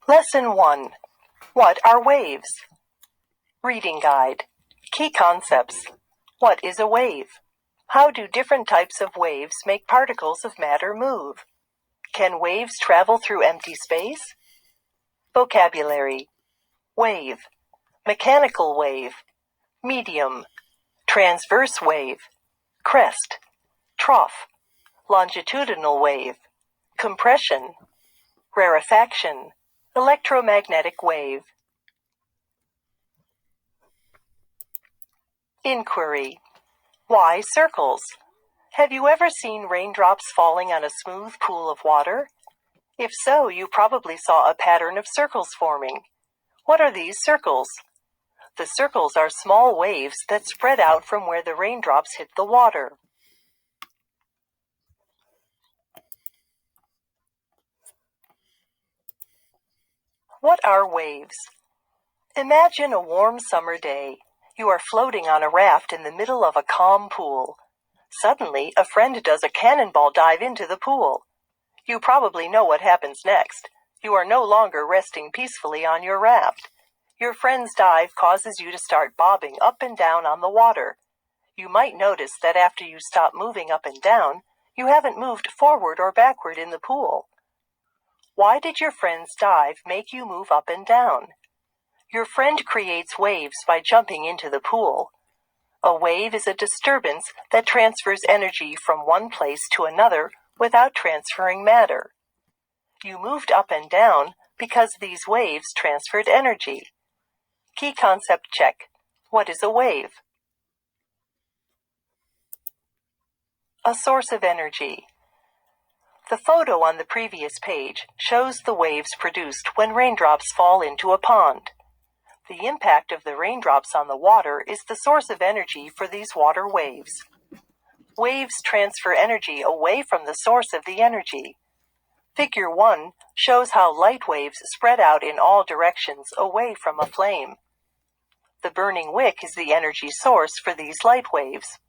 Lesson 1. What are waves? Reading Guide. Key concepts. What is a wave? How do different types of waves make particles of matter move? Can waves travel through empty space? Vocabulary. Wave. Mechanical wave. Medium. Transverse wave. Crest. Trough. Longitudinal wave. Compression. Rarefaction. Electromagnetic wave. Inquiry. Why circles? Have you ever seen raindrops falling on a smooth pool of water? If so, you probably saw a pattern of circles forming. What are these circles? The circles are small waves that spread out from where the raindrops hit the water. What are waves? Imagine a warm summer day. You are floating on a raft in the middle of a calm pool. Suddenly, a friend does a cannonball dive into the pool. You probably know what happens next. You are no longer resting peacefully on your raft. Your friend's dive causes you to start bobbing up and down on the water. You might notice that after you stop moving up and down, you haven't moved forward or backward in the pool. Why did your friend's dive make you move up and down? Your friend creates waves by jumping into the pool. A wave is a disturbance that transfers energy from one place to another without transferring matter. You moved up and down because these waves transferred energy. Key concept check. What is a wave? A source of energy. The photo on the previous page shows the waves produced when raindrops fall into a pond. The impact of the raindrops on the water is the source of energy for these water waves. Waves transfer energy away from the source of the energy. Figure 1 shows how light waves spread out in all directions away from a flame. The burning wick is the energy source for these light waves.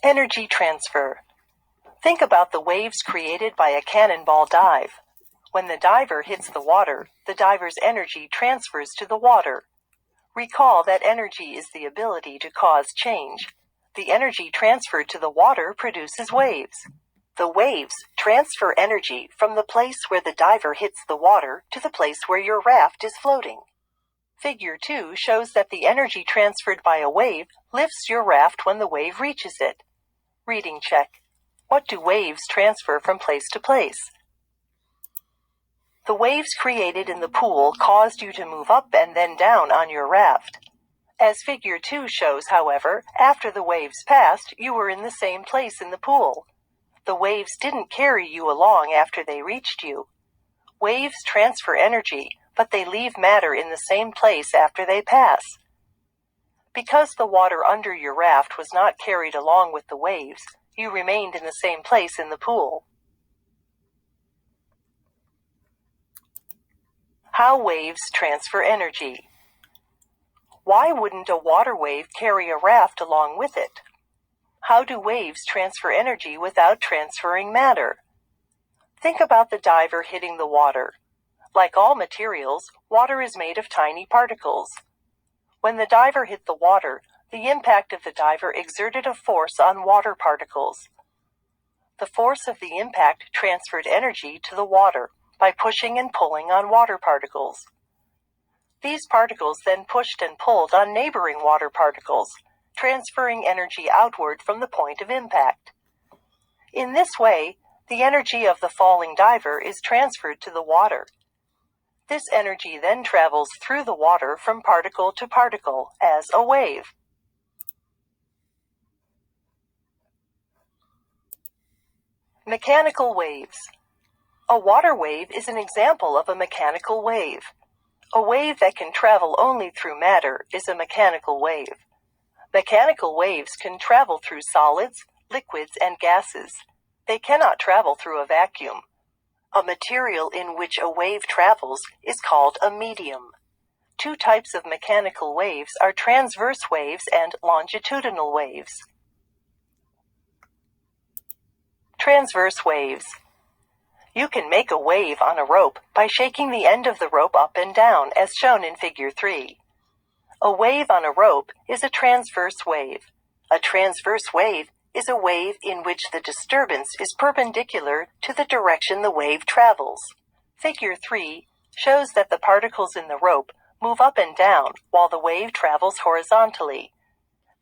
Energy transfer. Think about the waves created by a cannonball dive. When the diver hits the water, the diver's energy transfers to the water. Recall that energy is the ability to cause change. The energy transferred to the water produces waves. The waves transfer energy from the place where the diver hits the water to the place where your raft is floating. Figure 2 shows that the energy transferred by a wave lifts your raft when the wave reaches it. Reading check. What do waves transfer from place to place? The waves created in the pool caused you to move up and then down on your raft. As figure 2 shows, however, after the waves passed, you were in the same place in the pool. The waves didn't carry you along after they reached you. Waves transfer energy, but they leave matter in the same place after they pass. Because the water under your raft was not carried along with the waves, you remained in the same place in the pool. How waves transfer energy. Why wouldn't a water wave carry a raft along with it? How do waves transfer energy without transferring matter? Think about the diver hitting the water. Like all materials, water is made of tiny particles. When the diver hit the water, the impact of the diver exerted a force on water particles. The force of the impact transferred energy to the water by pushing and pulling on water particles. These particles then pushed and pulled on neighboring water particles, transferring energy outward from the point of impact. In this way, the energy of the falling diver is transferred to the water. This energy then travels through the water from particle to particle as a wave. Mechanical waves. A water wave is an example of a mechanical wave. A wave that can travel only through matter is a mechanical wave. Mechanical waves can travel through solids, liquids, and gases. They cannot travel through a vacuum. A material in which a wave travels is called a medium. Two types of mechanical waves are transverse waves and longitudinal waves. Transverse waves. You can make a wave on a rope by shaking the end of the rope up and down, as shown in Figure 3. A wave on a rope is a transverse wave. A transverse wave is a wave in which the disturbance is perpendicular to the direction the wave travels. Figure 3 shows that the particles in the rope move up and down while the wave travels horizontally.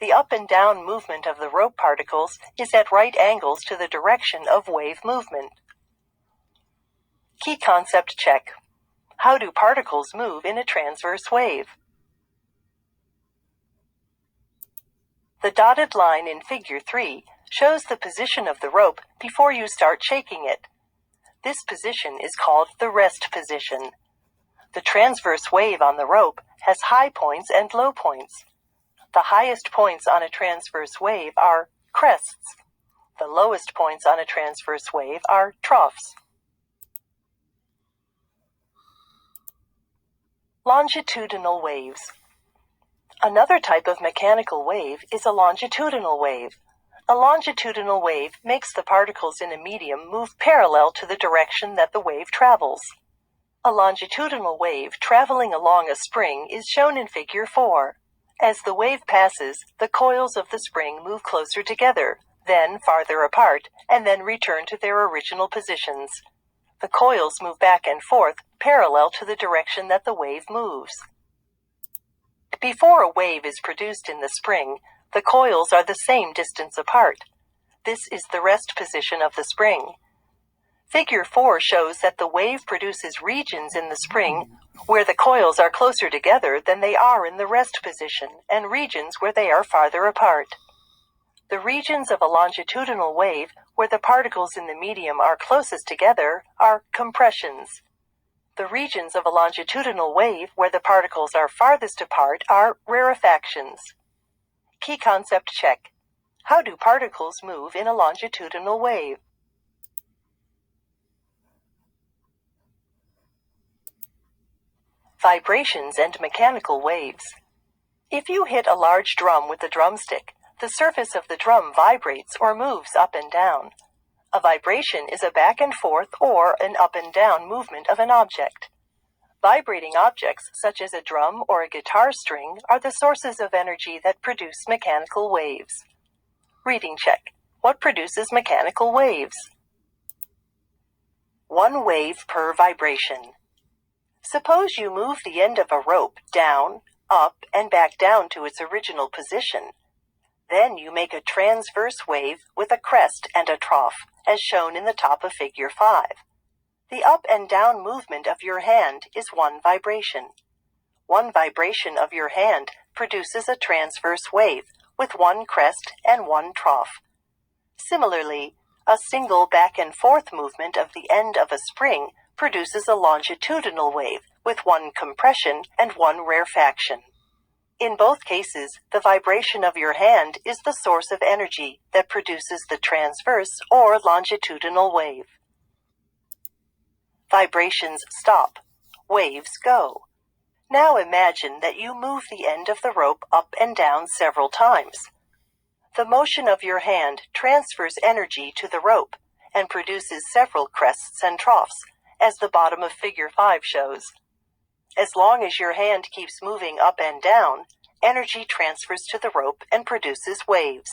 The up and down movement of the rope particles is at right angles to the direction of wave movement. Key concept check. How do particles move in a transverse wave? The dotted line in Figure 3 shows the position of the rope before you start shaking it. This position is called the rest position. The transverse wave on the rope has high points and low points. The highest points on a transverse wave are crests. The lowest points on a transverse wave are troughs. Longitudinal waves. Another type of mechanical wave is a longitudinal wave. A longitudinal wave makes the particles in a medium move parallel to the direction that the wave travels. A longitudinal wave traveling along a spring is shown in Figure 4. As the wave passes, the coils of the spring move closer together, then farther apart, and then return to their original positions. The coils move back and forth parallel to the direction that the wave moves. Before a wave is produced in the spring, the coils are the same distance apart. This is the rest position of the spring. Figure 4 shows that the wave produces regions in the spring where the coils are closer together than they are in the rest position, and regions where they are farther apart. The regions of a longitudinal wave where the particles in the medium are closest together are compressions. The regions of a longitudinal wave where the particles are farthest apart are rarefactions. Key concept check. How do particles move in a longitudinal wave? Vibrations and mechanical waves. If you hit a large drum with a drumstick, the surface of the drum vibrates or moves up and down. A vibration is a back and forth or an up and down movement of an object. Vibrating objects, such as a drum or a guitar string, are the sources of energy that produce mechanical waves. Reading check. What produces mechanical waves? One wave per vibration. Suppose you move the end of a rope down, up, and back down to its original position. Then you make a transverse wave with a crest and a trough, as shown in the top of Figure 5. The up and down movement of your hand is one vibration. One vibration of your hand produces a transverse wave with one crest and one trough. Similarly, a single back and forth movement of the end of a spring produces a longitudinal wave with one compression and one rarefaction. In both cases, the vibration of your hand is the source of energy that produces the transverse or longitudinal wave. Vibrations stop. Waves go. Now imagine that you move the end of the rope up and down several times. The motion of your hand transfers energy to the rope and produces several crests and troughs, as the bottom of Figure 5 shows. As long as your hand keeps moving up and down, energy transfers to the rope and produces waves.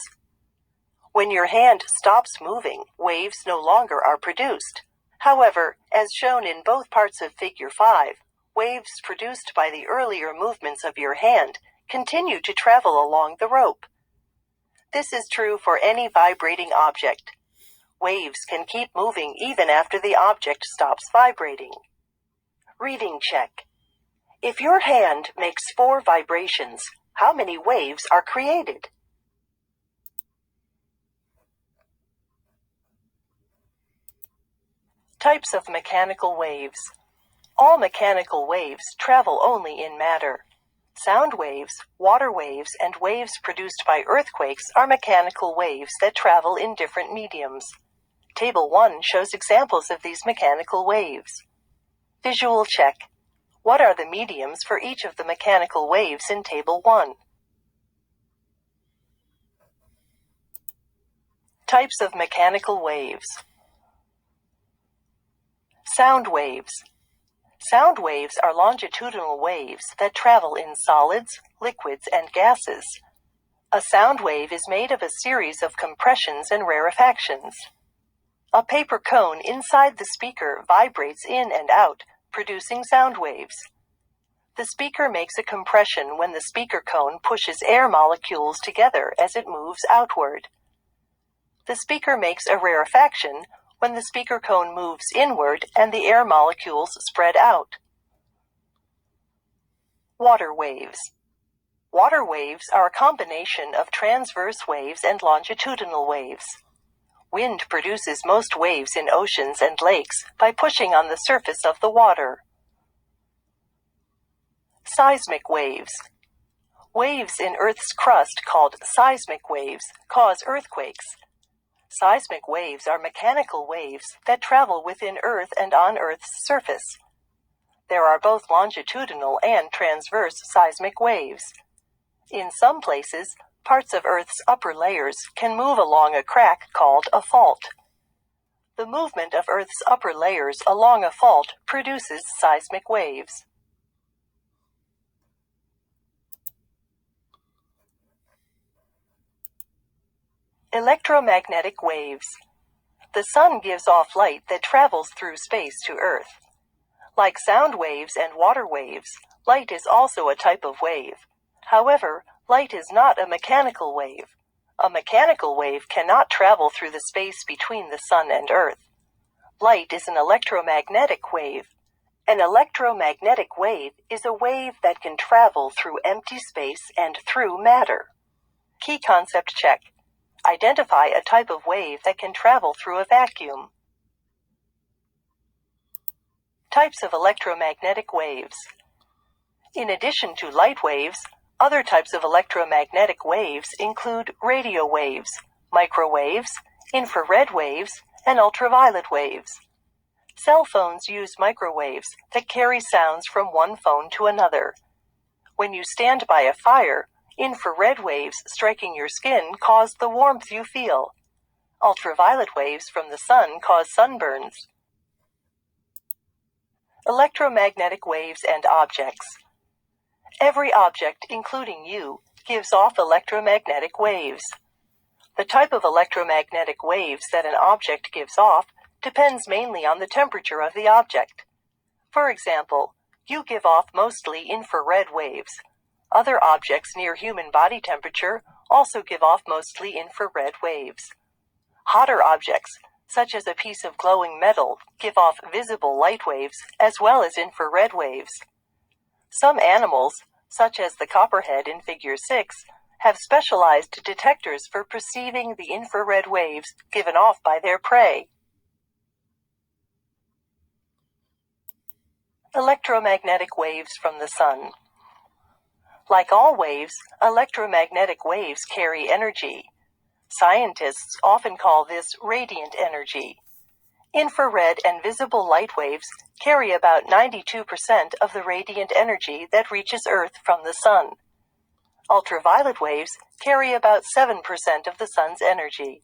When your hand stops moving, waves no longer are produced. However, as shown in both parts of Figure 5, waves produced by the earlier movements of your hand continue to travel along the rope. This is true for any vibrating object. Waves can keep moving even after the object stops vibrating. Reading check. If your hand makes 4 vibrations, how many waves are created? Types of mechanical waves. All mechanical waves travel only in matter. Sound waves, water waves, and waves produced by earthquakes are mechanical waves that travel in different mediums. Table 1 shows examples of these mechanical waves. Visual check. What are the mediums for each of the mechanical waves in Table 1? Types of mechanical waves. Sound waves. Sound waves are longitudinal waves that travel in solids, liquids, and gases. A sound wave is made of a series of compressions and rarefactions. A paper cone inside the speaker vibrates in and out, producing sound waves. The speaker makes a compression when the speaker cone pushes air molecules together as it moves outward. The speaker makes a rarefaction when the speaker cone moves inward and the air molecules spread out. Water waves. Water waves are a combination of transverse waves and longitudinal waves. Wind produces most waves in oceans and lakes by pushing on the surface of the water. Seismic waves. Waves in Earth's crust called seismic waves cause earthquakes. Seismic waves are mechanical waves that travel within Earth and on Earth's surface. There are both longitudinal and transverse seismic waves. In some places, parts of Earth's upper layers can move along a crack called a fault. The movement of Earth's upper layers along a fault produces seismic waves. Electromagnetic waves. The sun gives off light that travels through space to Earth. Like sound waves and water waves, light is also a type of wave. However, light is not a mechanical wave. A mechanical wave cannot travel through the space between the sun and Earth. Light is an electromagnetic wave. An electromagnetic wave is a wave that can travel through empty space and through matter. Key concept check. Identify a type of wave that can travel through a vacuum. Types of electromagnetic waves. In addition to light waves, other types of electromagnetic waves include radio waves, microwaves, infrared waves, and ultraviolet waves. Cell phones use microwaves that carry sounds from one phone to another. When you stand by a fire, infrared waves striking your skin cause the warmth you feel. Ultraviolet waves from the sun cause sunburns. Electromagnetic waves and objects. Every object, including you, gives off electromagnetic waves. The type of electromagnetic waves that an object gives off depends mainly on the temperature of the object. For example, you give off mostly infrared waves. Other objects near human body temperature also give off mostly infrared waves. Hotter objects, such as a piece of glowing metal, give off visible light waves as well as infrared waves. Some animals, such as the copperhead in Figure 6, have specialized detectors for perceiving the infrared waves given off by their prey. Electromagnetic waves from the sun. Like all waves, electromagnetic waves carry energy. Scientists often call this radiant energy. Infrared and visible light waves carry about 92% of the radiant energy that reaches Earth from the sun. Ultraviolet waves carry about 7% of the sun's energy.